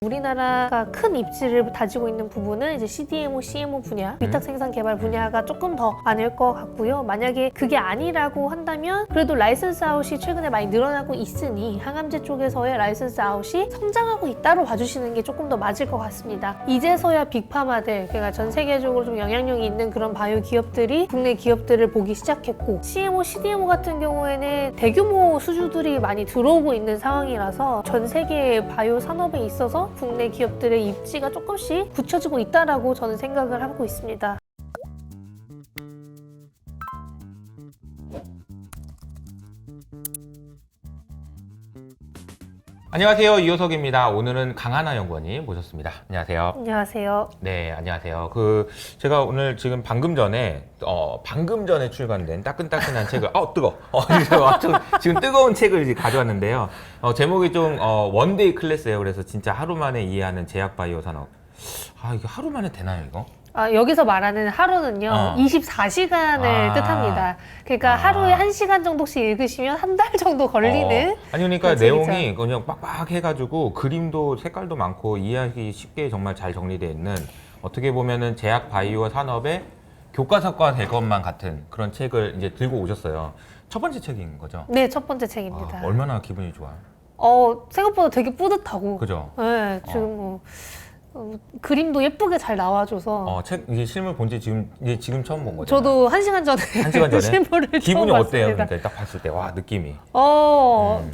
우리나라가 큰 입지를 다지고 있는 부분은 이제 CDMO, CMO 분야, 위탁 생산 개발 분야가 조금 더 많을 것 같고요. 만약에 그게 아니라고 한다면 그래도 라이선스 아웃이 최근에 많이 늘어나고 있으니 항암제 쪽에서의 라이선스 아웃이 성장하고 있다로 봐주시는 게 조금 더 맞을 것 같습니다. 이제서야 빅파마들, 그러니까 전 세계적으로 좀 영향력이 있는 그런 바이오 기업들이 국내 기업들을 보기 시작했고, CMO, CDMO 같은 경우에는 대규모 수주들이 많이 들어오고 있는 상황이라서 전 세계 바이오 산업에 있어서 국내 기업들의 입지가 조금씩 굳혀지고 있다라고 저는 생각을 하고 있습니다. 안녕하세요, 이효석입니다. 오늘은 강하나 연구원님 모셨습니다. 안녕하세요. 안녕하세요. 네, 안녕하세요. 제가 오늘 지금 방금 전에 출간된 따끈따끈한 책을, 뜨거. 지금 뜨거운 책을 이제 가져왔는데요. 제목이 좀 원데이 클래스예요. 그래서 진짜 하루 만에 이해하는 제약 바이오 산업. 이게 하루 만에 되나요, 이거? 여기서 말하는 하루는요, 24시간을 뜻합니다. 그러니까 하루에 1시간 정도씩 읽으시면 한 달 정도 걸리는. 그러니까 내용이 그냥 빡빡 해가지고 그림도 색깔도 많고 이해하기 쉽게 정말 잘 정리되어 있는, 어떻게 보면은 제약 바이오 산업의 교과서가 될 것만 같은 그런 책을 이제 들고 오셨어요. 첫 번째 책인 거죠? 네, 첫 번째 책입니다. 얼마나 기분이 좋아요? 생각보다 되게 뿌듯하고. 그죠? 네, 지금 그림도 예쁘게 잘 나와줘서. 이게 실물 본 지 지금 처음 본 거죠? 저도 1시간 전에 실물을 기분이 처음 어때요? 봤습니다. 그러니까 딱 봤을 때, 느낌이.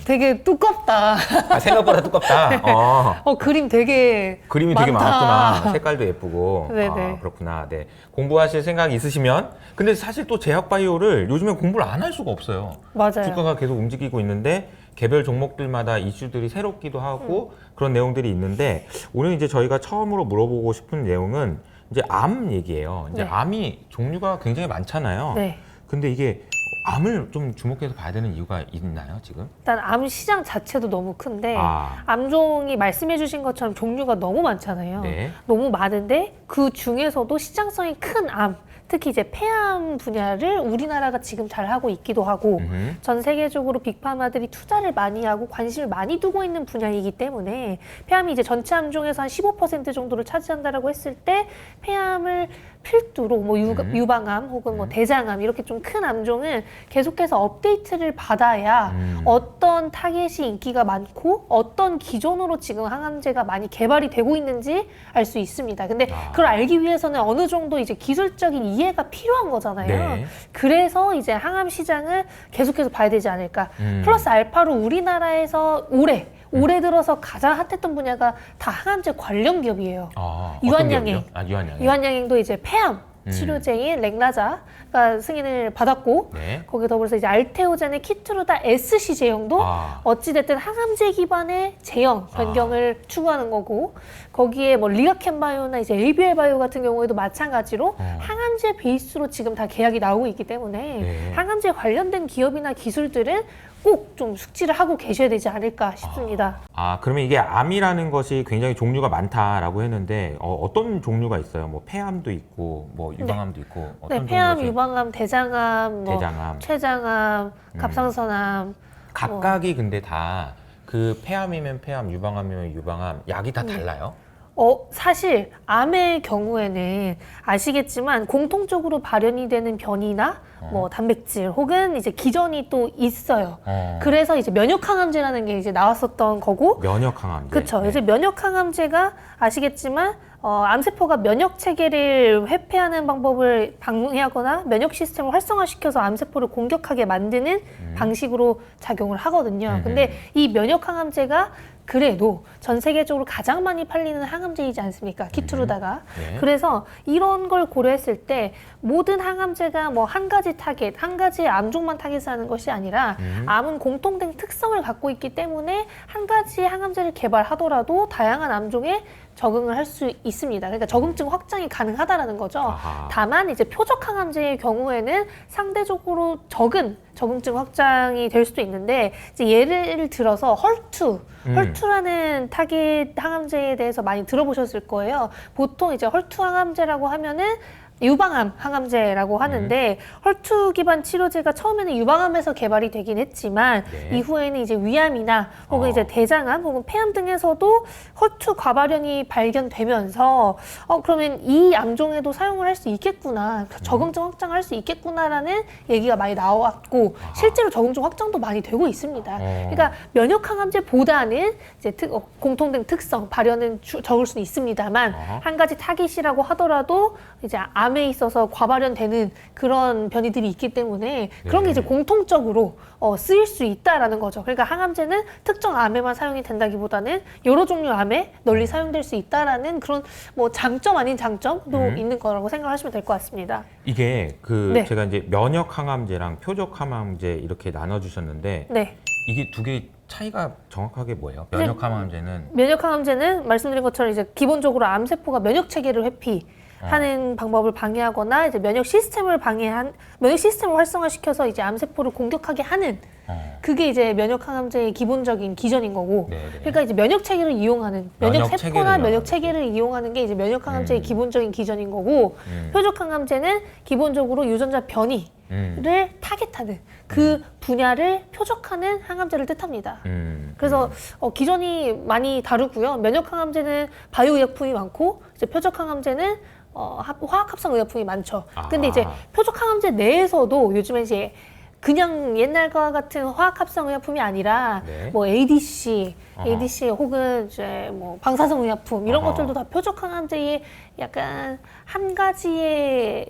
되게 두껍다. 생각보다 두껍다. 그림 되게 그림이 많다. 되게 많았구나. 색깔도 예쁘고. 네네. 그렇구나. 네. 공부하실 생각이 있으시면. 근데 사실 또 제약 바이오를 요즘에 공부를 안 할 수가 없어요. 맞아요. 주가가 계속 움직이고 있는데 개별 종목들마다 이슈들이 새롭기도 하고 그런 내용들이 있는데, 오늘 이제 저희가 처음으로 물어보고 싶은 내용은 이제 암 얘기예요. 이제 네. 암이 종류가 굉장히 많잖아요. 네. 근데 이게 암을 좀 주목해서 봐야 되는 이유가 있나요, 지금? 일단 암 시장 자체도 너무 큰데 아. 암종이 말씀해 주신 것처럼 종류가 너무 많잖아요. 네. 너무 많은데 그 중에서도 시장성이 큰 암, 특히 이제 폐암 분야를 우리나라가 지금 잘 하고 있기도 하고 전 세계적으로 빅파마들이 투자를 많이 하고 관심을 많이 두고 있는 분야이기 때문에 폐암이 이제 전체 암종에서 한 15% 정도를 차지한다라고 했을 때 폐암을 필두로 뭐 유방암 혹은 뭐 대장암 이렇게 좀 큰 암종은 계속해서 업데이트를 받아야 어떤 타겟이 인기가 많고 어떤 기존으로 지금 항암제가 많이 개발이 되고 있는지 알 수 있습니다. 근데 그걸 알기 위해서는 어느 정도 이제 기술적인 이해가 필요한 거잖아요. 네. 그래서 이제 항암 시장을 계속해서 봐야 되지 않을까. 플러스 알파로 우리나라에서 올해 들어서 가장 핫했던 분야가 다 항암제 관련 기업이에요. 유한양행. 유한양행도 이제 폐암 치료제인 렉나자가 승인을 받았고, 네. 거기에 더불어서 이제 알테오젠의 키트루다 SC 제형도 어찌됐든 항암제 기반의 제형 변경을 추구하는 거고, 거기에 뭐 리가켄바이오나 이제 ABL 바이오 같은 경우에도 마찬가지로 항암제 베이스로 지금 다 계약이 나오고 있기 때문에 네. 항암제 관련된 기업이나 기술들은 꼭 좀 숙지를 하고 계셔야 되지 않을까 싶습니다. 그러면 이게 암이라는 것이 굉장히 종류가 많다라고 했는데, 어떤 종류가 있어요? 뭐 폐암도 있고, 뭐 유방암도 있고, 어떤 네, 폐암, 종류가 유방암, 대장암, 뭐 대장암. 췌장암, 갑상선암. 각각이 근데 다 그 폐암이면 폐암, 유방암이면 유방암, 약이 다 달라요? 사실 암의 경우에는 아시겠지만 공통적으로 발현이 되는 변이나 뭐 단백질 혹은 이제 기전이 또 있어요. 그래서 이제 면역항암제라는 게 이제 나왔었던 거고. 면역항암제. 그렇죠. 네. 이제 면역항암제가 아시겠지만 암세포가 면역 체계를 회피하는 방법을 방해하거나 면역 시스템을 활성화시켜서 암세포를 공격하게 만드는 방식으로 작용을 하거든요. 근데 이 면역항암제가 그래도 전 세계적으로 가장 많이 팔리는 항암제이지 않습니까? 키트루다가. 네. 그래서 이런 걸 고려했을 때 모든 항암제가 뭐 한 가지 타겟, 한 가지 암종만 타겟하는 것이 아니라 암은 공통된 특성을 갖고 있기 때문에 한 가지 항암제를 개발하더라도 다양한 암종에 적응을 할 수 있습니다. 그러니까 적응증 확장이 가능하다라는 거죠. 아하. 다만 이제 표적 항암제의 경우에는 상대적으로 적은 적응증 확장이 될 수도 있는데, 이제 예를 들어서 헐투라는 타겟 항암제에 대해서 많이 들어보셨을 거예요. 보통 이제 헐투 항암제라고 하면은 유방암 항암제라고 하는데 헐투 기반 치료제가 처음에는 유방암에서 개발이 되긴 했지만 네. 이후에는 이제 위암이나 혹은 이제 대장암 혹은 폐암 등에서도 헐투 과발현이 발견되면서 그러면 이 암종에도 사용을 할 수 있겠구나, 적응증 확장할 수 있겠구나라는 얘기가 많이 나왔고 실제로 적응증 확장도 많이 되고 있습니다. 그러니까 면역 항암제보다는 이제 공통된 특성 발현은 적을 수는 있습니다만 한 가지 타깃이라고 하더라도 이제 암에 있어서 과발현되는 그런 변이들이 있기 때문에 그런 게 이제 공통적으로 쓰일 수 있다라는 거죠. 그러니까 항암제는 특정 암에만 사용이 된다기보다는 여러 종류 암에 널리 사용될 수 있다라는 그런 뭐 장점 아닌 장점도 있는 거라고 생각하시면 될 것 같습니다. 이게 네. 제가 이제 면역 항암제랑 표적 항암제 이렇게 나눠주셨는데 네. 이게 두 개 차이가 정확하게 뭐예요? 면역 항암제는 면역 항암제는 말씀드린 것처럼 이제 기본적으로 암세포가 면역 체계를 회피하는 방법을 방해하거나 이제 면역 시스템을 활성화시켜서 이제 암세포를 공격하게 하는 그게 이제 면역 항암제의 기본적인 기전인 거고. 네네. 그러니까 이제 면역 체계를 이용하는 면역 면역 세포나 체계를 면역 체계를 이용하는 게 이제 면역 항암제의 음. 기본적인 기전인 거고. 표적 항암제는 기본적으로 유전자 변이를 타겟하는 그 분야를 표적하는 항암제를 뜻합니다. 그래서 기전이 많이 다르고요. 면역 항암제는 바이오 의약품이 많고 이제 표적 항암제는 화학 합성 의약품이 많죠. 근데 이제 표적 항암제 내에서도 요즘에 이제 그냥 옛날과 같은 화학 합성 의약품이 아니라 네. 뭐 ADC 혹은 이제 뭐 방사성 의약품 이런 것들도 다 표적 항암제의 약간 한 가지의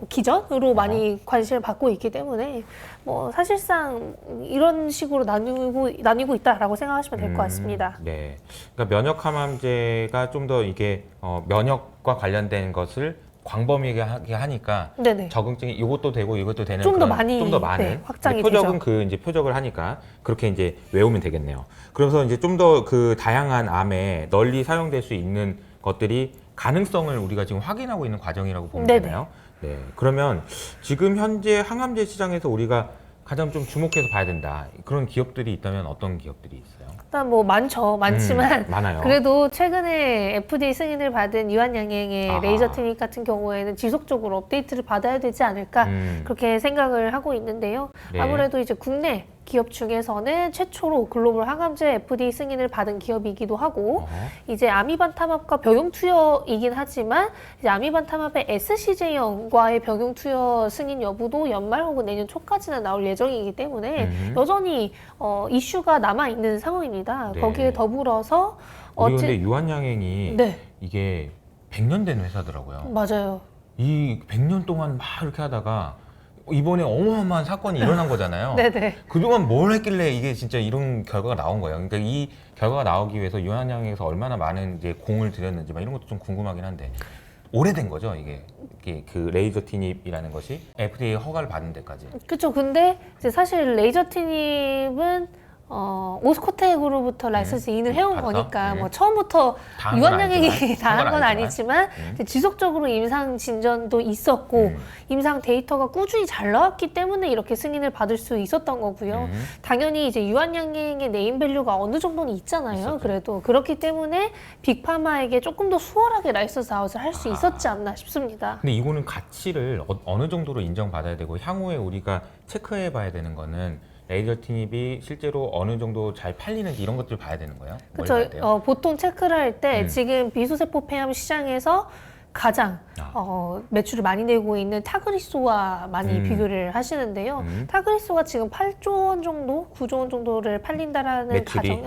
기전으로 많이 관심을 받고 있기 때문에 뭐 사실상 이런 식으로 나뉘고 있다라고 생각하시면 될 것 같습니다. 네. 그러니까 면역 항암제가 좀 더 이게 면역과 관련된 것을 광범위하게 하니까 네네. 적응증이 이것도 되고 이것도 되는 좀 더 그런 많이, 좀 더 많은 네, 확장이 표적은 되죠. 이제 표적을 하니까 그렇게 이제 외우면 되겠네요. 그래서 이제 좀 더 그 다양한 암에 널리 사용될 수 있는 것들이 가능성을 우리가 지금 확인하고 있는 과정이라고 보면 네네. 되나요? 네. 그러면 지금 현재 항암제 시장에서 우리가 가장 좀 주목해서 봐야 된다. 그런 기업들이 있다면 어떤 기업들이 있어요? 일단 뭐 많지만 많아요. 그래도 최근에 FDA 승인을 받은 유한양행의 아하. 레이저 트닉 같은 경우에는 지속적으로 업데이트를 받아야 되지 않을까 그렇게 생각을 하고 있는데요. 네. 아무래도 이제 국내 기업 중에서는 최초로 글로벌 항암제 FDA 승인을 받은 기업이기도 하고 이제 아미반타맙과 병용 투여이긴 하지만 이제 아미반타맙의 SCJ형과의 병용 투여 승인 여부도 연말 혹은 내년 초까지는 나올 예정이기 때문에 여전히 이슈가 남아 있는 상황입니다. 네. 거기에 더불어서 우리 근데 유한양행이 네. 이게 100년 된 회사더라고요. 맞아요. 이 100년 동안 막 이렇게 하다가 이번에 어마어마한 사건이 일어난 거잖아요. 네네. 그동안 뭘 했길래 이게 진짜 이런 결과가 나온 거예요. 그러니까 이 결과가 나오기 위해서 유한양행에서 얼마나 많은 이제 공을 들였는지 막 이런 것도 좀 궁금하긴 한데 오래된 거죠, 이게 그 레이저 티닙이라는 것이 FDA 허가를 받는 데까지. 그렇죠. 근데 이제 사실 레이저 티닙은 오스코텍으로부터 라이선스 인을 해온 받았어? 거니까 뭐 처음부터 다 한 건 유한양행이 아니지만, 다 한 건 아니지만 이제 지속적으로 임상 진전도 있었고 임상 데이터가 꾸준히 잘 나왔기 때문에 이렇게 승인을 받을 수 있었던 거고요. 당연히 이제 유한양행의 네임밸류가 어느 정도는 있잖아요. 있었죠. 그래도 그렇기 때문에 빅파마에게 조금 더 수월하게 라이선스 아웃을 할 수 있었지 않나 싶습니다. 근데 이거는 가치를 어느 정도로 인정받아야 되고 향후에 우리가 체크해 봐야 되는 거는 레이저 티닙이 실제로 어느 정도 잘 팔리는지 이런 것들을 봐야 되는 거예요? 뭘 봐야 돼요? 그렇죠. 보통 체크를 할 때 지금 비소세포 폐암 시장에서 가장 매출을 많이 내고 있는 타그리소와 많이 비교를 하시는데요. 타그리소가 지금 8조 원 정도, 9조 원 정도를 팔린다라는 매출이?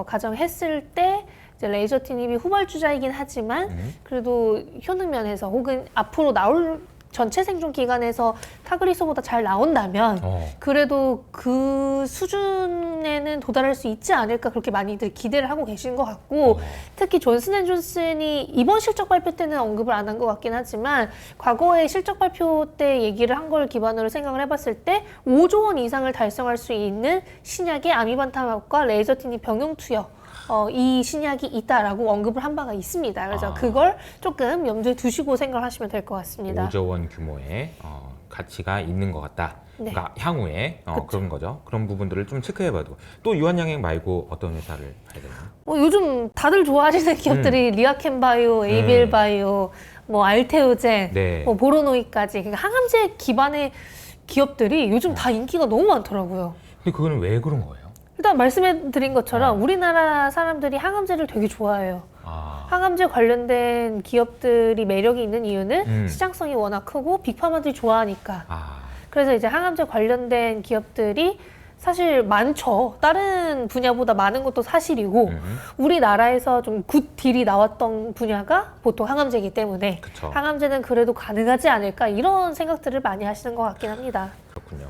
가정했을 때 이제 레이저 티닙이 후발주자이긴 하지만 그래도 효능 면에서 혹은 앞으로 나올 전체 생존 기간에서 타그리소보다 잘 나온다면 그래도 그 수준에는 도달할 수 있지 않을까 그렇게 많이들 기대를 하고 계신 것 같고 특히 존슨앤존슨이 이번 실적 발표 때는 언급을 안 한 것 같긴 하지만 과거에 실적 발표 때 얘기를 한 걸 기반으로 생각을 해봤을 때 5조 원 이상을 달성할 수 있는 신약의 아미반타맙과 레이저 티닙 병용 투여 이 신약이 있다라고 언급을 한 바가 있습니다. 그래서 그걸 조금 염두에 두시고 생각하시면 될 것 같습니다. 5조 원 규모의 가치가 있는 것 같다. 네. 그러니까 향후에 그런 거죠. 그런 부분들을 좀 체크해봐도 또 유한양행 말고 어떤 회사를 봐야 되나요? 요즘 다들 좋아하시는 기업들이 리아켄바이오, 에이빌바이오, 뭐 알테오젠, 네. 뭐 보로노이까지 그러니까 항암제 기반의 기업들이 요즘 다 인기가 너무 많더라고요. 근데 그거는 왜 그런 거예요? 일단 말씀해드린 것처럼 우리나라 사람들이 항암제를 되게 좋아해요. 아, 항암제 관련된 기업들이 매력이 있는 이유는 음. 시장성이 워낙 크고 빅파마들이 좋아하니까. 아, 그래서 이제 항암제 관련된 기업들이 사실 많죠. 다른 분야보다 많은 것도 사실이고 우리나라에서 좀 굿 딜이 나왔던 분야가 보통 항암제이기 때문에 그쵸. 항암제는 그래도 가능하지 않을까 이런 생각들을 많이 하시는 것 같긴 합니다. 그렇군요.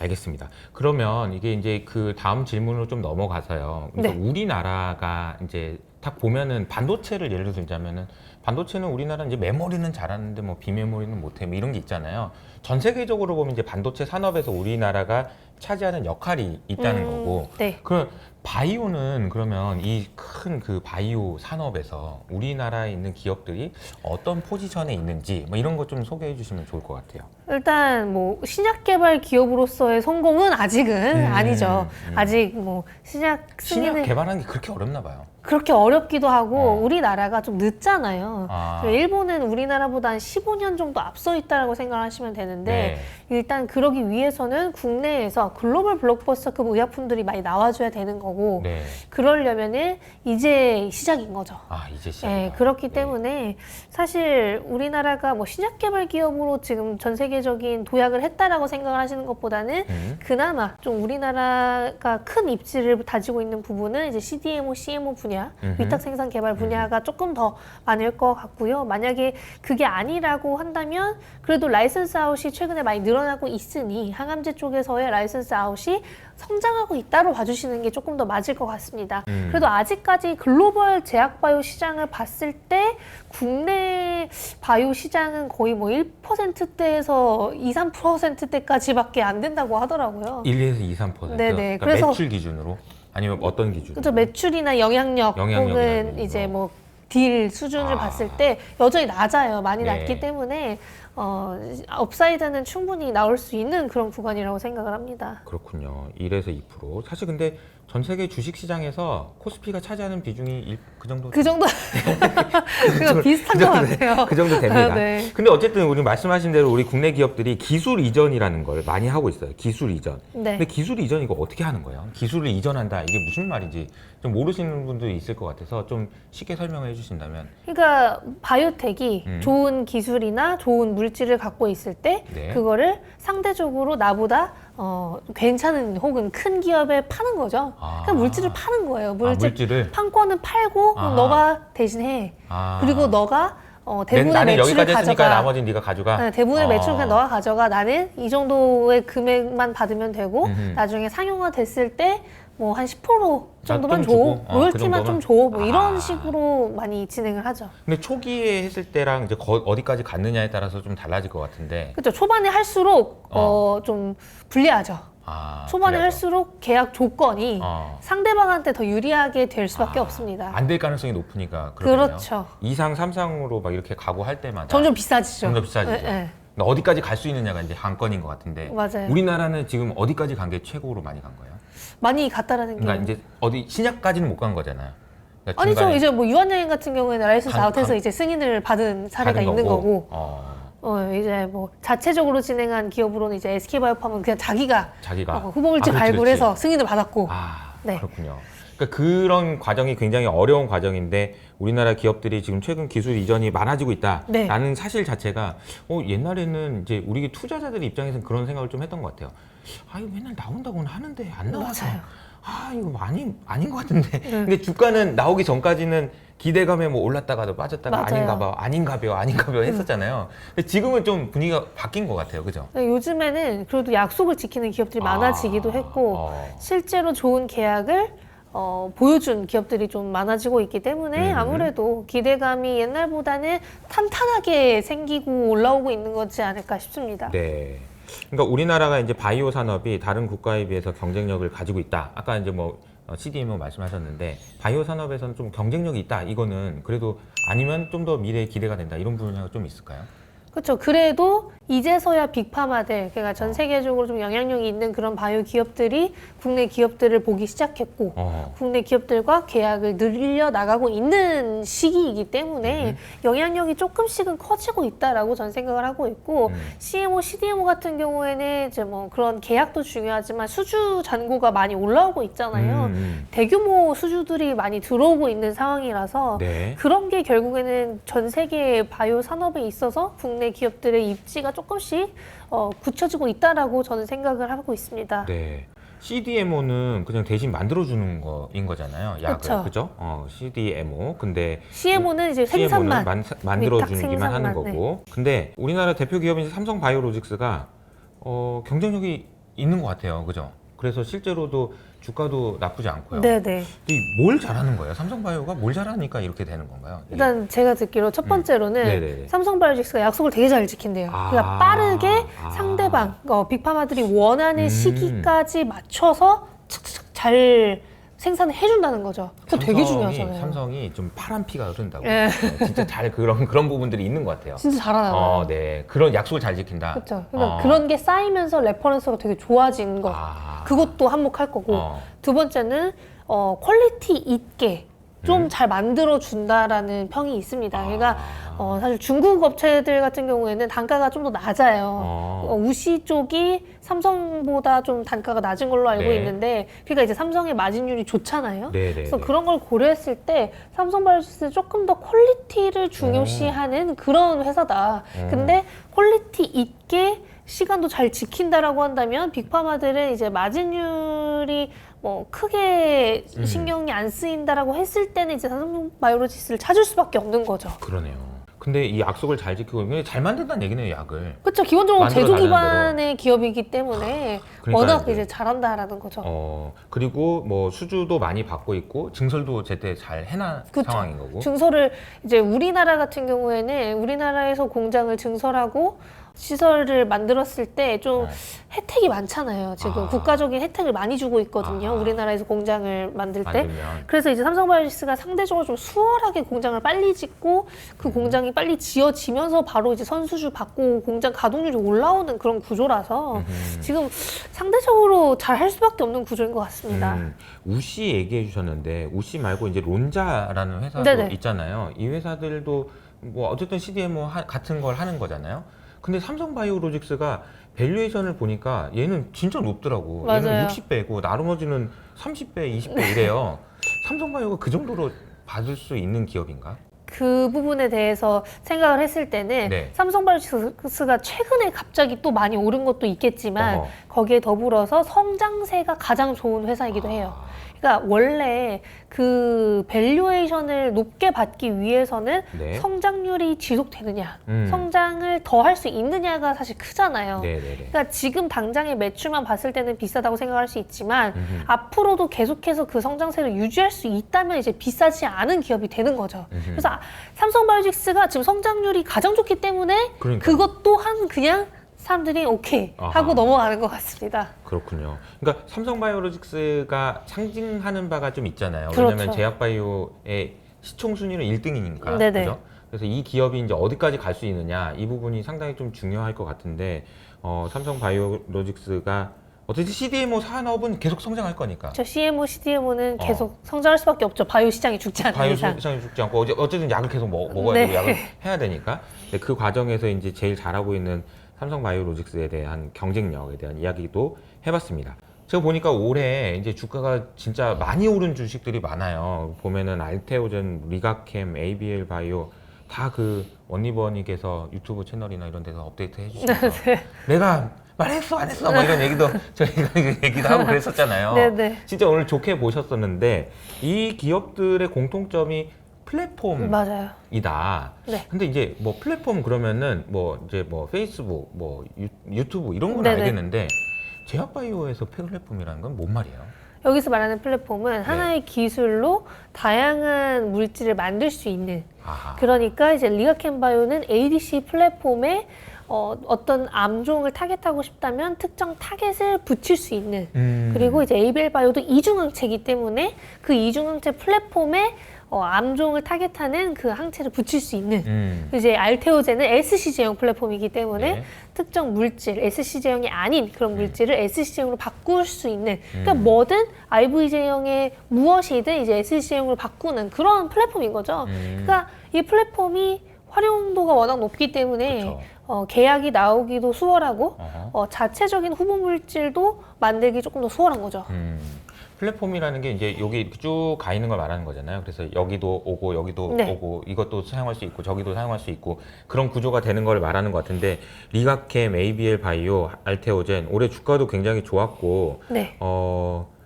알겠습니다. 그러면 이게 이제 그 다음 질문으로 좀 넘어가서요. 그러니까 네. 우리나라가 이제 딱 보면은 반도체를 예를 들자면은 반도체는 우리나라 이제 메모리는 잘하는데 뭐 비메모리는 못해 뭐 이런 게 있잖아요. 전 세계적으로 보면 이제 반도체 산업에서 우리나라가 차지하는 역할이 있다는 거고. 네. 그럼 바이오는 그러면 이 큰 그 바이오 산업에서 우리나라에 있는 기업들이 어떤 포지션에 있는지 뭐 이런 거 좀 소개해 주시면 좋을 것 같아요. 일단 뭐 신약 개발 기업으로서의 성공은 아직은 아니죠. 아직 뭐 신약 신약 승인을 개발하는 게 그렇게 어렵나 봐요. 그렇게 어렵기도 하고 우리나라가 좀 늦잖아요. 아. 일본은 우리나라보다 한 15년 정도 앞서 있다라고 생각하시면 되는데 일단 그러기 위해서는 국내에서 글로벌 블록버스터급 의약품들이 많이 나와줘야 되는 거고 네. 그러려면은 이제 시작인 거죠. 아, 이제 시작. 네, 그렇기 때문에 사실 우리나라가 뭐 신약 개발 기업으로 지금 전 세계적인 도약을 했다라고 생각을 하시는 것보다는 그나마 좀 우리나라가 큰 입지를 다지고 있는 부분은 이제 CDMO, CMO 분야, 위탁 생산 개발 분야가 조금 더 많을 것 같고요. 만약에 그게 아니라고 한다면 그래도 라이선스 아웃이 최근에 많이 늘어나고 있으니 항암제 쪽에서의 라이선스 아웃이 성장하고 있다로 봐주시는 게 조금 더 맞을 것 같습니다. 그래도 아직까지 글로벌 제약 바이오 시장을 봤을 때 국내 바이오 시장은 거의 뭐 1%대에서 2, 3%대까지밖에 안 된다고 하더라고요. 1에서 2, 3%. 네네. 그러니까 그래서- 매출 기준으로 아니면 어떤 기준으로? 그래서 매출이나 영향력 영향력이나 혹은 이런 이제 거. 뭐 딜 수준을 아. 봤을 때 여전히 낮아요. 많이 네. 낮기 때문에 업사이드는 충분히 나올 수 있는 그런 구간이라고 생각을 합니다. 그렇군요. 1에서 2%. 사실 근데 전 세계 주식 시장에서 코스피가 차지하는 비중이 그 정도. 그 정도 그거 비슷한 것 같아요. 그 정도 됩니다. 네. 근데 어쨌든 우리 말씀하신 대로 우리 국내 기업들이 기술 이전이라는 걸 많이 하고 있어요. 기술 이전. 네. 근데 기술 이전 이거 어떻게 하는 거예요? 기술을 이전한다. 이게 무슨 말인지 좀 모르시는 분도 있을 것 같아서 좀 쉽게 설명해 주신다면. 그러니까 바이오텍이 좋은 기술이나 좋은 물질을 갖고 있을 때 네. 그거를 상대적으로 나보다 괜찮은 혹은 큰 기업에 파는 거죠. 아. 그냥 물질을 파는 거예요. 물질을? 판권은 팔고 아. 너가 대신해. 아. 그리고 너가 대부분의 나는 매출을 여기까지 했으니까 가져가. 나머지는 네가 가져가. 네, 대부분의 매출을 그냥 너가 가져가. 나는 이 정도의 금액만 받으면 되고 나중에 상용화 됐을 때 뭐 한 10% 정도만 좀 줘. 주고? 그 로열티만 정도만? 좀 줘. 뭐 이런 아. 식으로 많이 진행을 하죠. 근데 초기에 했을 때랑 이제 어디까지 갔느냐에 따라서 좀 달라질 것 같은데. 그렇죠. 초반에 할수록 좀 불리하죠. 아, 초반에 그래서. 할수록 계약 조건이 상대방한테 더 유리하게 될 수밖에 아, 없습니다. 안 될 가능성이 높으니까 그렇겠네요. 그렇죠. 2상, 3상으로 막 이렇게 가고 할 때마다 점점 비싸지죠. 점점 비싸지죠. 네, 근데 어디까지 갈 수 있느냐가 이제 관건인 것 같은데. 맞아요. 우리나라는 지금 어디까지 간 게 최고로 많이 간 거예요? 많이 갔다라는 게. 그러니까 이제 어디 신약까지는 못 간 거잖아요. 그러니까 아니죠. 중간에 이제 뭐 유한여행 같은 경우에는 라이선스 간- 아웃해서 간- 이제 승인을 받은 사례가 가는 있는 거고. 이제 뭐 자체적으로 진행한 기업으로는 이제 SK바이오팜은 그냥 자기가 후보물질 그렇지, 발굴해서 그렇지. 승인을 받았고. 네. 그렇군요. 그러니까 그런 과정이 굉장히 어려운 과정인데 우리나라 기업들이 지금 최근 기술 이전이 많아지고 있다라는 네. 사실 자체가 옛날에는 이제 우리 투자자들 입장에서는 그런 생각을 좀 했던 것 같아요. 이거 맨날 나온다고는 하는데 안 나와서 맞아요. 이거 아닌 것 같은데. 근데 주가는 나오기 전까지는 기대감에 뭐 올랐다가도 빠졌다가 맞아요. 아닌가 봐요 했었잖아요. 근데 지금은 좀 분위기가 바뀐 것 같아요, 그죠? 네, 요즘에는 그래도 약속을 지키는 기업들이 많아지기도 했고 실제로 좋은 계약을 보여준 기업들이 좀 많아지고 있기 때문에 아무래도 기대감이 옛날보다는 탄탄하게 생기고 올라오고 있는 거지 않을까 싶습니다. 네. 그러니까 우리나라가 이제 바이오 산업이 다른 국가에 비해서 경쟁력을 가지고 있다. 아까 이제 뭐 CDMO 말씀하셨는데 바이오 산업에서는 좀 경쟁력이 있다. 이거는 그래도 아니면 좀 더 미래에 기대가 된다. 이런 분야가 좀 있을까요? 그렇죠. 그래도 이제서야 빅파마들, 그러니까 전 세계적으로 좀 영향력이 있는 그런 바이오 기업들이 국내 기업들을 보기 시작했고 국내 기업들과 계약을 늘려 나가고 있는 시기이기 때문에 영향력이 조금씩은 커지고 있다라고 전 생각을 하고 있고 CMO, CDMO 같은 경우에는 이제 뭐 그런 계약도 중요하지만 수주 잔고가 많이 올라오고 있잖아요. 대규모 수주들이 많이 들어오고 있는 상황이라서 네. 그런 게 결국에는 전 세계 바이오 산업에 있어서 국내 기업들의 입지가 조금씩 굳혀지고 있다라고 저는 생각을 하고 있습니다. 네. CDMO는 그냥 대신 만들어주는 거인 거잖아요. 약을. 그쵸. 그죠? CDMO. 근데 CMO는 이제 생산만. 만들어주기만 하는 생산만, 거고. 근데 우리나라 대표 기업인 삼성바이오로직스가 경쟁력이 있는 것 같아요. 그죠? 그래서 실제로도 주가도 나쁘지 않고요. 네네. 뭘 잘하는 거예요? 삼성바이오가 뭘 잘하니까 이렇게 되는 건가요? 이게? 일단 제가 듣기로 첫 번째로는 네네네. 삼성바이오로직스가 약속을 되게 잘 지킨대요. 그러니까 빠르게 상대방, 빅파마들이 원하는 시기까지 맞춰서 착착 잘 생산을 해준다는 거죠. 그거 되게 중요하잖아요. 삼성이 좀 파란 피가 흐른다고. 예. 진짜 잘 그런 부분들이 있는 것 같아요. 진짜 잘하나 봐요. 네. 그런 약속을 잘 지킨다. 그렇죠. 그러니까 그런 게 쌓이면서 레퍼런스가 되게 좋아진 거. 그것도 한몫할 거고. 두 번째는 퀄리티 있게 좀 잘 만들어 준다라는 평이 있습니다. 그러니까 사실 중국 업체들 같은 경우에는 단가가 좀 더 낮아요. 우시 쪽이 삼성보다 좀 단가가 낮은 걸로 알고 네. 있는데, 그러니까 이제 삼성의 마진율이 좋잖아요. 네네. 그래서 그런 걸 고려했을 때 삼성바이오로직스는 조금 더 퀄리티를 중요시하는 그런 회사다. 근데 퀄리티 있게 시간도 잘 지킨다라고 한다면 빅파마들은 이제 마진율이 뭐 크게 신경이 안 쓰인다라고 했을 때는 이제 삼성바이오로직스를 찾을 수밖에 없는 거죠. 그러네요. 근데 이 약속을 잘 지키고 잘 만든다는 얘기네요, 약을. 그렇죠. 기본적으로 만들어 제조 달라는 기반의 기업이기 때문에 그러니까 워낙 이제 이제 잘한다라는 거죠. 그리고 뭐 수주도 많이 받고 있고 증설도 제때 잘 해놓은 그쵸. 상황인 거고. 증설을 이제 우리나라 같은 경우에는 우리나라에서 공장을 증설하고 시설을 만들었을 때 좀 혜택이 많잖아요. 지금 국가적인 혜택을 많이 주고 있거든요. 우리나라에서 공장을 만들 때. 만들면. 그래서 이제 삼성바이오로직스가 상대적으로 좀 수월하게 공장을 빨리 짓고 그 공장이 빨리 지어지면서 바로 이제 선수주 받고 공장 가동률이 올라오는 그런 구조라서 지금 상대적으로 잘 할 수밖에 없는 구조인 것 같습니다. 우시 얘기해 주셨는데 우시 말고 이제 론자라는 회사도 네네. 있잖아요. 이 회사들도 뭐 어쨌든 CDMO 같은 걸 하는 거잖아요. 근데 삼성바이오로직스가 밸류에이션을 보니까 얘는 진짜 높더라고. 얘는 맞아요. 60배고 나머지는 30배, 20배 이래요. 삼성바이오가 그 정도로 받을 수 있는 기업인가? 그 부분에 대해서 생각을 했을 때는 네. 삼성바이오로직스가 최근에 갑자기 또 많이 오른 것도 있겠지만 어허. 거기에 더불어서 성장세가 가장 좋은 회사이기도 해요. 그러니까 원래 그 밸류에이션을 높게 받기 위해서는 네. 성장률이 지속되느냐, 성장을 더 할 수 있느냐가 사실 크잖아요. 네네네. 그러니까 지금 당장의 매출만 봤을 때는 비싸다고 생각할 수 있지만 앞으로도 계속해서 그 성장세를 유지할 수 있다면 이제 비싸지 않은 기업이 되는 거죠. 그래서 삼성바이오로직스가 지금 성장률이 가장 좋기 때문에 그러니까요. 그것 또한 그냥 사람들이 오케이 하고 아하. 넘어가는 것 같습니다. 그렇군요. 그러니까 삼성바이오로직스가 상징하는 바가 좀 있잖아요. 그렇죠. 왜냐하면 제약바이오의 시총 순위는 1등이니까. 네네. 그죠? 그래서 이 기업이 이제 어디까지 갈 수 있느냐 이 부분이 상당히 좀 중요할 것 같은데 삼성바이오로직스가 어쨌든 CDMO 산업은 계속 성장할 거니까. 저 CMO, CDMO는 계속 성장할 수밖에 없죠. 바이오 시장이 죽지 않는 바이오 이상. 시장이 죽지 않고 어쨌든 약을 계속 먹어야 네. 되고 약을 해야 되니까. 근데 그 과정에서 이제 제일 잘하고 있는 삼성바이오로직스에 대한 경쟁력에 대한 이야기도 해봤습니다. 제가 보니까 올해 이제 주가가 진짜 많이 오른 주식들이 많아요. 보면은 알테오젠, 리가캠, ABL 바이오 다 그 원리버님께서 유튜브 채널이나 이런 데서 업데이트 해주시면서 내가 말했어 안 했어 뭐 이런 얘기도 저희가 얘기도 하고 그랬었잖아요. 네네. 진짜 오늘 좋게 보셨었는데 이 기업들의 공통점이 플랫폼이다. 맞아요. 네. 근데 이제 뭐 플랫폼 그러면은 뭐 이제 뭐 페이스북, 뭐 유튜브 이런 건 네네. 알겠는데 제약바이오에서 플랫폼이라는 건 뭔 말이에요? 여기서 말하는 플랫폼은 하나의 기술로 다양한 물질을 만들 수 있는. 아하. 그러니까 이제 리가캠바이오는 ADC 플랫폼에 어떤 암종을 타겟하고 싶다면 특정 타겟을 붙일 수 있는. 그리고 이제 ABL 바이오도 이중항체이기 때문에 그 이중항체 플랫폼에 암종을 타겟하는 그 항체를 붙일 수 있는 이제 알테오젠은 SC제형 플랫폼이기 때문에 네. 특정 물질, SC제형이 아닌 그런 물질을 SC제형으로 바꿀 수 있는 그러니까 뭐든 IV제형의 무엇이든 이제 SC제형으로 바꾸는 그런 플랫폼인 거죠. 그러니까 이 플랫폼이 활용도가 워낙 높기 때문에 계약이 나오기도 수월하고 자체적인 후보 물질도 만들기 조금 더 수월한 거죠. 플랫폼이라는 게 이제 여기 쭉 가 있는 걸 말하는 거잖아요. 그래서 여기도 오고 여기도 네. 오고 이것도 사용할 수 있고 저기도 사용할 수 있고 그런 구조가 되는 걸 말하는 것 같은데 리가캠, ABL 바이오, 알테오젠 올해 주가도 굉장히 좋았고 네.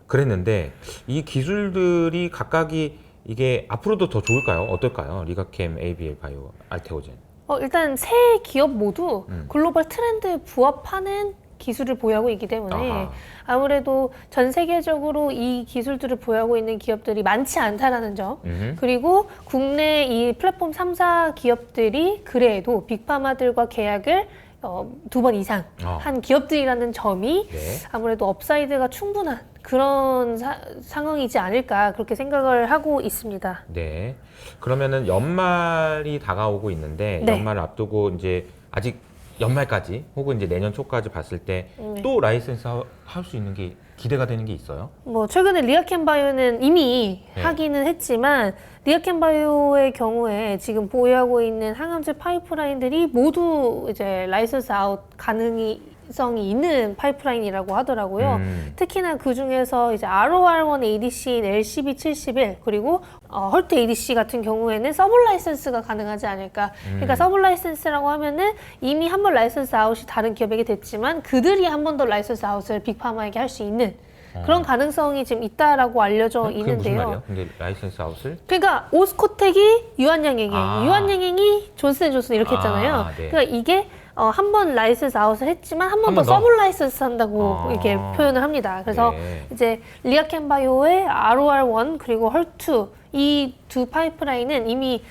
그랬는데 이 기술들이 각각이 이게 앞으로도 더 좋을까요? 어떨까요? 리가캠, ABL 바이오, 알테오젠. 일단 세 기업 모두 글로벌 트렌드에 부합하는 기술을 보유하고 있기 때문에 아하. 아무래도 전 세계적으로 이 기술들을 보유하고 있는 기업들이 많지 않다라는 점 그리고 국내 이 플랫폼 3사 기업들이 그래도 빅파마들과 계약을 2번 이상 한 기업들이라는 점이 네. 아무래도 업사이드가 충분한 그런 상황이지 않을까 그렇게 생각을 하고 있습니다. 네. 그러면은 연말이 다가오고 있는데 네. 연말을 앞두고 이제 아직 연말까지 혹은 이제 내년 초까지 봤을 때 또 라이센스 할 수 있는 게 기대가 되는 게 있어요? 뭐 최근에 리아캠 바이오는 이미 네. 하기는 했지만 리아캠 바이오의 경우에 지금 보유하고 있는 항암제 파이프라인들이 모두 이제 라이선스 아웃 가능성이 있는 파이프라인이라고 하더라고요. 특히나 그 중에서 이제 ROR1 ADC인 LCB71 그리고 헐트 ADC 같은 경우에는 서블 라이선스가 가능하지 않을까. 그러니까 서블 라이선스라고 하면은 이미 한 번 라이선스 아웃이 다른 기업에게 됐지만 그들이 한 번 더 라이선스 아웃을 빅파마에게 할 수 있는 그런 가능성이 지금 있다라고 알려져 그게 무슨 있는데요. 말이에요? 근데 라이센스 아웃을? 그러니까 오스코텍이 유한양행이, 유한양행이 존슨앤존슨 이렇게 했잖아요. 네. 그러니까 이게 한 번 라이센스 아웃을 했지만 한 번 더 번 더? 서블 라이센스 한다고 이렇게 표현을 합니다. 그래서 네. 이제 리아캠바이오의 ROR1 그리고 헐2 이 두 파이프라인은 이미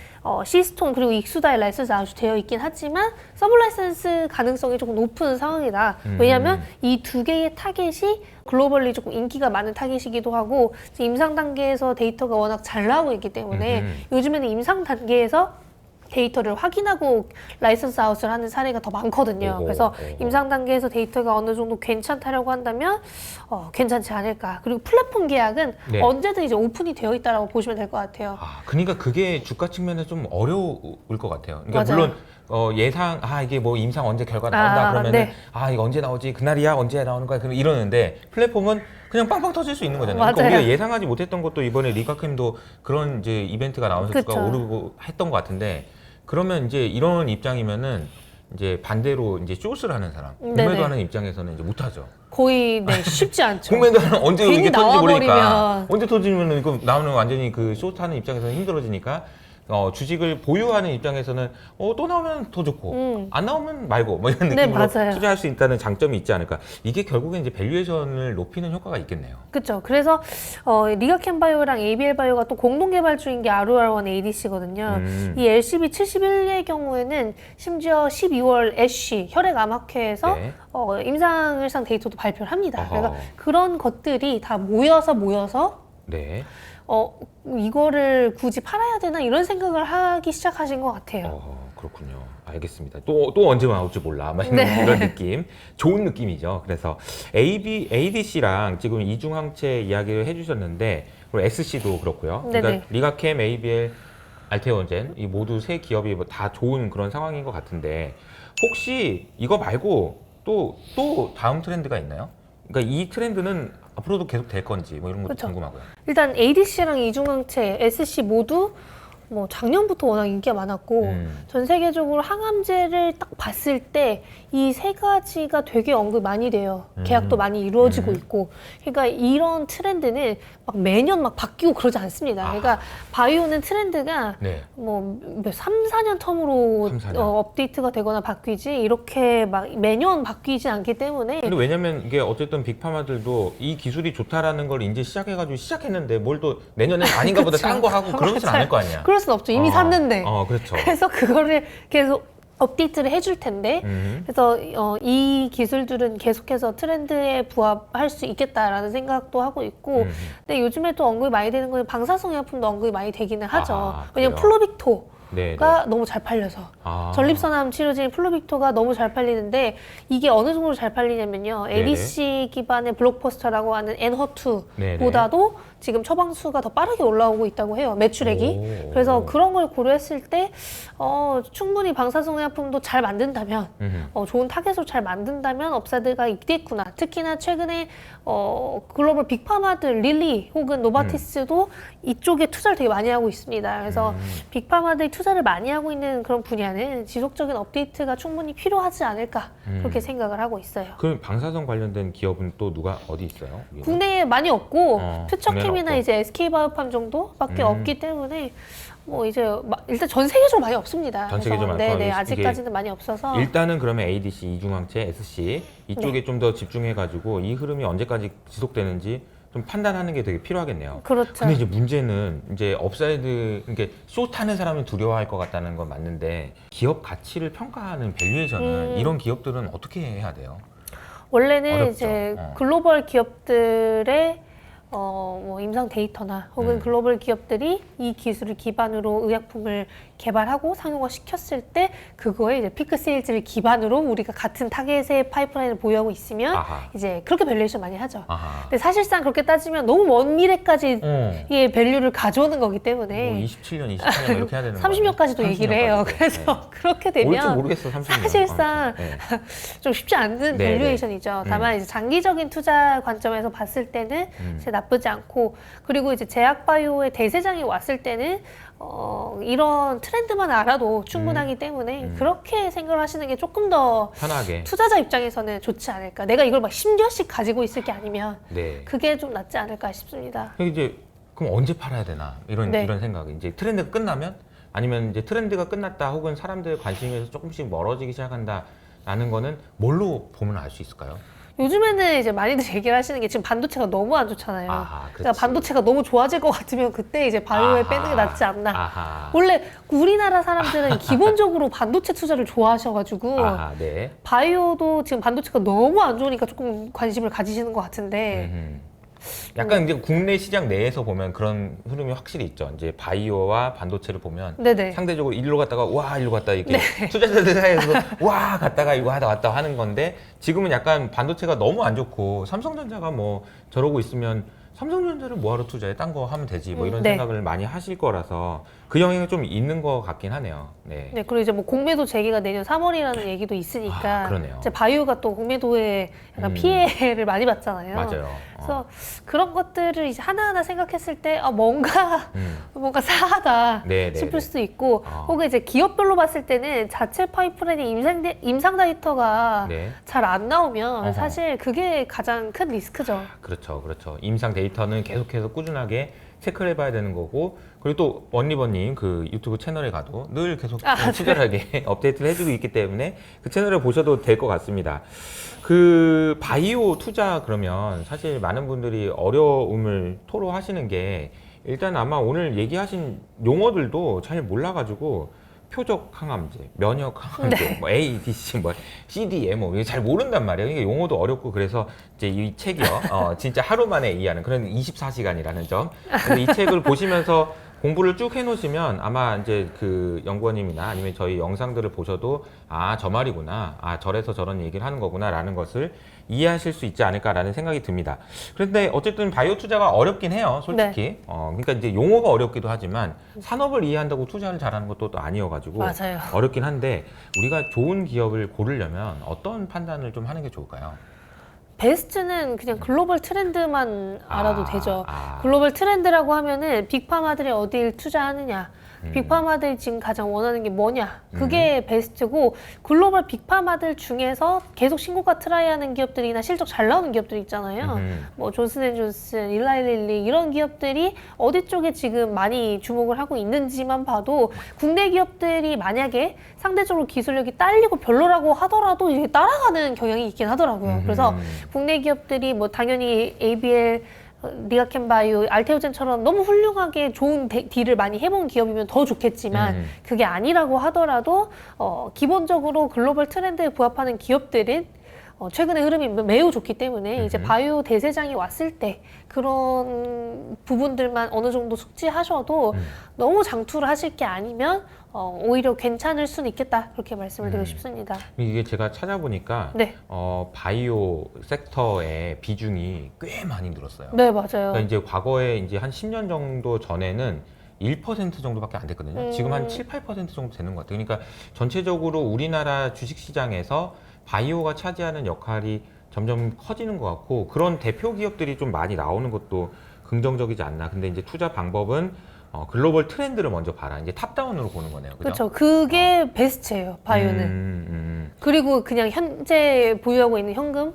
시스톤 그리고 익수다의 라이센스 아웃이 되어 있긴 하지만 서브 라이센스 가능성이 조금 높은 상황이다. 왜냐하면 이 두 개의 타겟이 글로벌리 조금 인기가 많은 타겟이기도 하고 임상 단계에서 데이터가 워낙 잘 나오고 있기 때문에 요즘에는 임상 단계에서 데이터를 확인하고 라이선스 아웃을 하는 사례가 더 많거든요. 그래서 임상 단계에서 데이터가 어느 정도 괜찮다라고 한다면 괜찮지 않을까. 그리고 플랫폼 계약은 네. 언제든 이제 오픈이 되어 있다라고 보시면 될 것 같아요. 그러니까 그게 주가 측면에서 좀 어려울 것 같아요. 그러니까 맞아요. 물론 예상 이게 뭐 임상 언제 결과 나온다 그러면은 네. 이거 언제 나오지 그날이야 언제 나오는 거야 그럼 이러는데 플랫폼은 그냥 빵빵 터질 수 있는 거잖아요. 그러니까 맞아요. 우리가 예상하지 못했던 것도 이번에 리가캠도 그런 이제 이벤트가 나오면서 그쵸. 주가가 오르고 했던 것 같은데 그러면 이제 이런 입장이면은 이제 반대로 이제 쇼스를 하는 사람, 네네. 공매도 하는 입장에서는 이제 못하죠. 거의 쉽지 않죠. 공매도 하는 언제 괜히 이게 터질지 모르니까 나와버리면. 언제 터지면은 이거 나오는 완전히 그 쇼트하는 입장에서는 힘들어지니까 주식을 보유하는 입장에서는 또 나오면 더 좋고 안 나오면 말고 뭐 이런 네, 느낌으로 맞아요. 투자할 수 있다는 장점이 있지 않을까. 이게 결국엔 이제 밸류에이션을 높이는 효과가 있겠네요. 그렇죠. 그래서 리가캠 바이오랑 ABL 바이오가 또 공동 개발 중인 게 ROR1 ADC거든요. 이 LCB71의 경우에는 심지어 12월 애쉬 혈액암학회에서 네. 임상일상 데이터도 발표를 합니다. 어허. 그러니까 그런 것들이 다 모여서 네. 이거를 굳이 팔아야 되나 이런 생각을 하기 시작하신 것 같아요. 그렇군요. 알겠습니다. 또 언제 나올지 몰라. 막 네. 이런 느낌. 좋은 느낌이죠. 그래서 ADC랑 지금 이중항체 이야기를 해주셨는데, 그리고 SC도 그렇고요. 그러니까 네네. 리가캠, ABL, 알테오젠 이 모두 세 기업이 다 좋은 그런 상황인 것 같은데, 혹시 이거 말고 또 다음 트렌드가 있나요? 그러니까 이 트렌드는 앞으로도 계속 될 건지 뭐 이런 것도 그쵸. 궁금하고요. 일단 ADC랑 이중항체, SC 모두 뭐 작년부터 워낙 인기가 많았고 전 세계적으로 항암제를 딱 봤을 때 이 세 가지가 되게 언급 많이 돼요. 계약도 많이 이루어지고 있고. 그러니까 이런 트렌드는 막 매년 막 바뀌고 그러지 않습니다. 그러니까 바이오는 트렌드가 네. 뭐 3, 4년 텀으로 3, 4년. 업데이트가 되거나 바뀌지 이렇게 막 매년 바뀌지 않기 때문에 근데 왜냐면 이게 어쨌든 빅파마들도 이 기술이 좋다라는 걸 이제 시작해가지고 시작했는데 뭘 또 내년엔 아닌가 보다 그쵸. 딴 거 하고 그러진 맞아요. 않을 거 아니야. 그럴 순 없죠. 이미 샀는데. 그렇죠. 그래서 그거를 계속 업데이트를 해줄 텐데 그래서 이 기술들은 계속해서 트렌드에 부합할 수 있겠다라는 생각도 하고 있고 근데 요즘에 또 언급이 많이 되는 건 방사성의약품도 언급이 많이 되기는 하죠. 아하, 왜냐면 그래요? 플로빅토 네, 가 너무 잘 팔려서 아. 전립선암 치료제인 플로빅토가 너무 잘 팔리는데 이게 어느 정도로 잘 팔리냐면요. ADC 기반의 블록버스터라고 하는 엔허투보다도 지금 처방수가 더 빠르게 올라오고 있다고 해요. 매출액이. 오. 그래서 그런 걸 고려했을 때 충분히 방사성의약품도 잘 만든다면 좋은 타겟으로 잘 만든다면 업사드가 있겠구나. 특히나 최근에 글로벌 빅파마들 릴리 혹은 노바티스도 이쪽에 투자를 되게 많이 하고 있습니다. 그래서 빅파마들이 투자를 많이 하고 있는 그런 분야는 지속적인 업데이트가 충분히 필요하지 않을까 그렇게 생각을 하고 있어요. 그럼 방사선 관련된 기업은 또 누가 어디 있어요? 여기는? 국내에 많이 없고 국내는 퓨처캠이나 없고. 이제 SK바이오팜 정도밖에 없기 때문에 뭐 이제 일단 전 세계적으로 많이 없습니다. 전 세계적으로 많고 네네 이게 아직까지는 많이 없어서 일단은 그러면 ADC, 이중항체, SC 이쪽에 좀 더 집중해가지고 이 흐름이 언제까지 지속되는지 좀 판단하는 게 되게 필요하겠네요. 그렇죠. 근데 이제 문제는 이제 업사이드, 이게 숏하는 사람은 두려워할 것 같다는 건 맞는데 기업 가치를 평가하는 밸류에이션은 이런 기업들은 어떻게 해야 돼요? 원래는 어렵죠. 이제 글로벌 기업들의 뭐 임상 데이터나 혹은 글로벌 기업들이 이 기술을 기반으로 의약품을 개발하고 상용화 시켰을 때 그거에 이제 피크 세일즈를 기반으로 우리가 같은 타겟의 파이프라인을 보유하고 있으면 아하. 이제 그렇게 밸류에이션 많이 하죠. 아하. 근데 사실상 그렇게 따지면 너무 먼 미래까지 이 밸류를 가져오는 거기 때문에 뭐 27년, 28년 이렇게 해야 되는 거예요. 30년까지도 얘기를 해요. 30년까지도. 그래서 그렇게 올지 되면 모르겠어, 30년. 사실상 네. 좀 쉽지 않은 네, 밸류에이션이죠. 다만 이제 장기적인 투자 관점에서 봤을 때는 이제 나쁘지 않고 그리고 이제 제약바이오의 대세장이 왔을 때는 이런 트렌드만 알아도 충분하기 때문에 그렇게 생각을 하시는 게 조금 더 편하게. 투자자 입장에서는 좋지 않을까. 내가 이걸 막 10년씩 가지고 있을 게 아니면 네. 그게 좀 낫지 않을까 싶습니다. 이제 그럼 언제 팔아야 되나 이런 네. 이런 생각이 이제 트렌드가 끝나면 아니면 이제 트렌드가 끝났다 혹은 사람들 관심에서 조금씩 멀어지기 시작한다라는 거는 뭘로 보면 알 수 있을까요? 요즘에는 이제 많이들 얘기를 하시는 게 지금 반도체가 너무 안 좋잖아요. 아하, 그러니까 반도체가 너무 좋아질 것 같으면 그때 이제 바이오에 아하. 빼는 게 낫지 않나. 아하. 원래 우리나라 사람들은 기본적으로 반도체 투자를 좋아하셔가지고 아하, 네. 바이오도 지금 반도체가 너무 안 좋으니까 조금 관심을 가지시는 것 같은데 약간 이제 국내 시장 내에서 보면 그런 흐름이 확실히 있죠. 이제 바이오와 반도체를 보면 네네. 상대적으로 일로 갔다가 와 일로 갔다 이렇게 투자자들 사이에서 와 갔다가 이거 하다 왔다 하는 건데 지금은 약간 반도체가 너무 안 좋고 삼성전자가 뭐 저러고 있으면 삼성전자를 뭐하러 투자해? 딴 거 하면 되지. 뭐 이런 네. 생각을 많이 하실 거라서 그 영향이 좀 있는 것 같긴 하네요. 네. 네, 그리고 이제 뭐 공매도 재개가 내년 3월이라는 얘기도 있으니까 아, 그러네요. 이제 바이오가 또 공매도에 약간 피해를 많이 봤잖아요. 맞아요. 그래서 그런 것들을 이제 하나하나 생각했을 때 뭔가 싸하다 네, 네, 싶을 네. 수도 있고 혹은 이제 기업별로 봤을 때는 자체 파이프라인의 임상 데이터가 네. 잘 안 나오면 어허. 사실 그게 가장 큰 리스크죠. 그렇죠, 그렇죠. 임상 데이터는 계속해서 꾸준하게 체크를 해봐야 되는 거고, 그리고 또 원리버님 그 유튜브 채널에 가도 늘 계속 친절하게 업데이트를 해주고 있기 때문에 그 채널을 보셔도 될 것 같습니다. 그 바이오 투자 그러면 사실 많은 분들이 어려움을 토로하시는 게 일단 아마 오늘 얘기하신 용어들도 잘 몰라가지고 표적 항암제, 면역 항암제, 뭐 ADC, 뭐 CDM 뭐 이게 잘 모른단 말이에요. 이게 용어도 어렵고 그래서 이제 이 책이요, 진짜 하루 만에 이해하는 그런 24시간이라는 점. 근데 이 책을 보시면서 공부를 쭉 해놓으시면 아마 이제 그 연구원님이나 아니면 저희 영상들을 보셔도 저 말이구나, 저래서 저런 얘기를 하는 거구나라는 것을 이해하실 수 있지 않을까라는 생각이 듭니다. 그런데 어쨌든 바이오 투자가 어렵긴 해요, 솔직히. 그러니까 이제 용어가 어렵기도 하지만 산업을 이해한다고 투자를 잘하는 것도 또 아니어가지고 맞아요. 어렵긴 한데 우리가 좋은 기업을 고르려면 어떤 판단을 좀 하는 게 좋을까요? 베스트는 그냥 글로벌 트렌드만 알아도 되죠. 아. 글로벌 트렌드라고 하면은 빅파마들이 어딜 투자하느냐, 빅파마들이 지금 가장 원하는 게 뭐냐, 그게 베스트고 글로벌 빅파마들 중에서 계속 신고가 트라이하는 기업들이나 실적 잘 나오는 기업들이 있잖아요. 뭐 존슨앤존슨, 일라이릴리 이런 기업들이 어디 쪽에 지금 많이 주목을 하고 있는지만 봐도 국내 기업들이 만약에 상대적으로 기술력이 딸리고 별로라고 하더라도 이게 따라가는 경향이 있긴 하더라고요. 그래서 국내 기업들이 뭐 당연히 ABL 리가켄바이오, 알테오젠처럼 너무 훌륭하게 좋은 딜을 많이 해본 기업이면 더 좋겠지만 그게 아니라고 하더라도 기본적으로 글로벌 트렌드에 부합하는 기업들은 최근의 흐름이 매우 좋기 때문에 이제 바이오 대세장이 왔을 때 그런 부분들만 어느 정도 숙지하셔도 너무 장투를 하실 게 아니면 오히려 괜찮을 수는 있겠다, 그렇게 말씀을 드리고 싶습니다. 이게 제가 찾아보니까 네. 바이오 섹터의 비중이 꽤 많이 늘었어요. 네, 맞아요. 그러니까 이제 과거에 이제 한 10년 정도 전에는 1% 정도밖에 안 됐거든요. 지금 한 7, 8% 정도 되는 것 같아요. 그러니까 전체적으로 우리나라 주식시장에서 바이오가 차지하는 역할이 점점 커지는 것 같고, 그런 대표 기업들이 좀 많이 나오는 것도 긍정적이지 않나. 근데 이제 투자 방법은 글로벌 트렌드를 먼저 봐라. 이제 탑다운으로 보는 거네요. 그렇죠. 그죠? 그게 베스트예요, 바이오는. 그리고 그냥 현재 보유하고 있는 현금.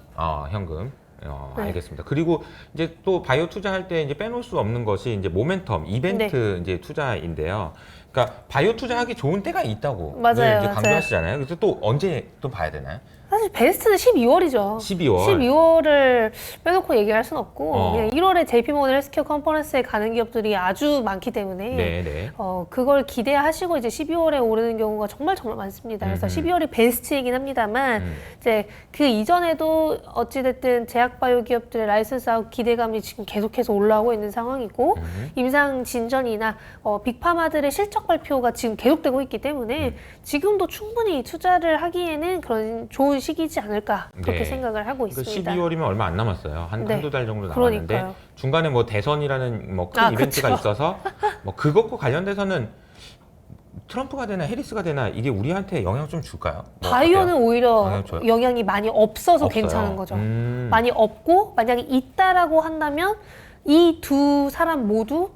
현금. 네. 알겠습니다. 그리고 이제 또 바이오 투자할 때 이제 빼놓을 수 없는 것이 이제 모멘텀, 이벤트 이제 투자인데요. 그러니까 바이오 투자하기 좋은 때가 있다고 맞아요, 늘 이제 맞아요. 강조하시잖아요. 그래서 또 언제 또 봐야 되나요? 사실 베스트는 12월이죠. 12월. 12월을 빼놓고 얘기할 수는 없고 그냥 1월에 JP모건 헬스케어 컨퍼런스에 가는 기업들이 아주 많기 때문에 네. 그걸 기대하시고 이제 12월에 오르는 경우가 정말 많습니다. 그래서 12월이 베스트이긴 합니다만 이제 그 이전에도 어찌됐든 제약바이오 기업들의 라이선스 아웃 기대감이 지금 계속해서 올라오고 있는 상황이고 임상 진전이나 빅파마들의 실적 발표가 지금 계속되고 있기 때문에 지금도 충분히 투자를 하기에는 그런 좋은 시기지 않을까, 그렇게 네. 생각을 하고 그러니까 있습니다. 12월이면 얼마 안 남았어요. 네. 한두 달 정도 남았는데 그러니까요. 중간에 뭐 대선이라는 뭐 큰 이벤트가 그쵸. 있어서 뭐 그것과 관련돼서는 트럼프가 되나 해리스가 되나 이게 우리한테 영향 좀 줄까요? 뭐 바이오는 어때요? 오히려 영향 줘요? 영향이 많이 없어서 없어요. 괜찮은 거죠. 음. 많이 없고 만약에 있다라고 한다면 이 두 사람 모두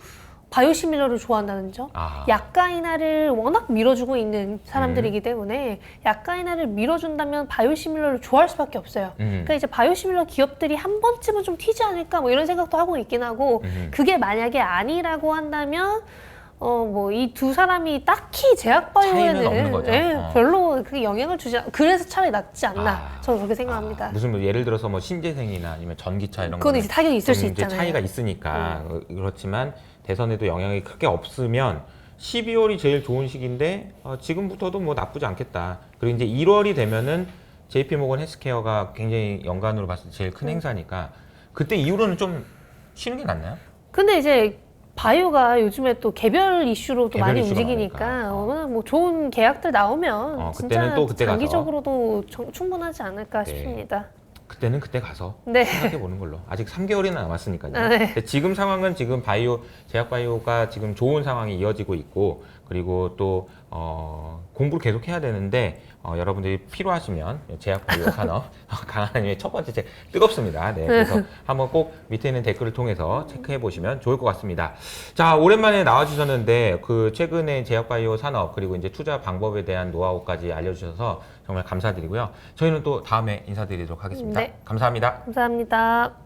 바이오시밀러를 좋아한다는 점. 약가인화를 워낙 밀어주고 있는 사람들이기 때문에 약가인화를 밀어준다면 바이오시밀러를 좋아할 수밖에 없어요. 그러니까 이제 바이오시밀러 기업들이 한 번쯤은 좀 튀지 않을까 뭐 이런 생각도 하고 있긴 하고 그게 만약에 아니라고 한다면 뭐 이 두 사람이 딱히 차이는 없는 제약바이오에는 거죠. 별로 그게 영향을 주지 그래서 차라리 낫지 않나 저는 그렇게 생각합니다. 무슨 뭐 예를 들어서 뭐 신재생이나 아니면 전기차 이런 그건 거는 이제 타격이 있을 수 좀 이제 있잖아요. 차이가 있으니까 그렇지만 대선에도 영향이 크게 없으면 12월이 제일 좋은 시기인데 지금부터도 뭐 나쁘지 않겠다. 그리고 이제 1월이 되면은 JP모건 헬스케어가 굉장히 연간으로 봤을 때 제일 큰 행사니까 그때 이후로는 좀 쉬는 게 낫나요? 근데 이제 바이오가 요즘에 또 개별 이슈로 또 개별 많이 이슈가 움직이니까 많으니까. 워낙 뭐 좋은 계약들 나오면 그때는 진짜 또 그때 가서. 장기적으로도 충분하지 않을까 네. 싶습니다. 그때는 그때 가서 네. 생각해 보는 걸로. 아직 3개월이나 남았으니까요. 네. 근데 지금 상황은 지금 제약바이오가 지금 좋은 상황이 이어지고 있고 그리고 또 공부를 계속 해야 되는데 여러분들이 필요하시면 제약바이오 산업 강하나님의 첫 번째 책 뜨겁습니다. 네, 그래서 한번 꼭 밑에 있는 댓글을 통해서 체크해 보시면 좋을 것 같습니다. 자, 오랜만에 나와주셨는데 그 최근에 제약바이오 산업 그리고 이제 투자 방법에 대한 노하우까지 알려주셔서 정말 감사드리고요. 저희는 또 다음에 인사드리도록 하겠습니다. 네. 감사합니다. 감사합니다.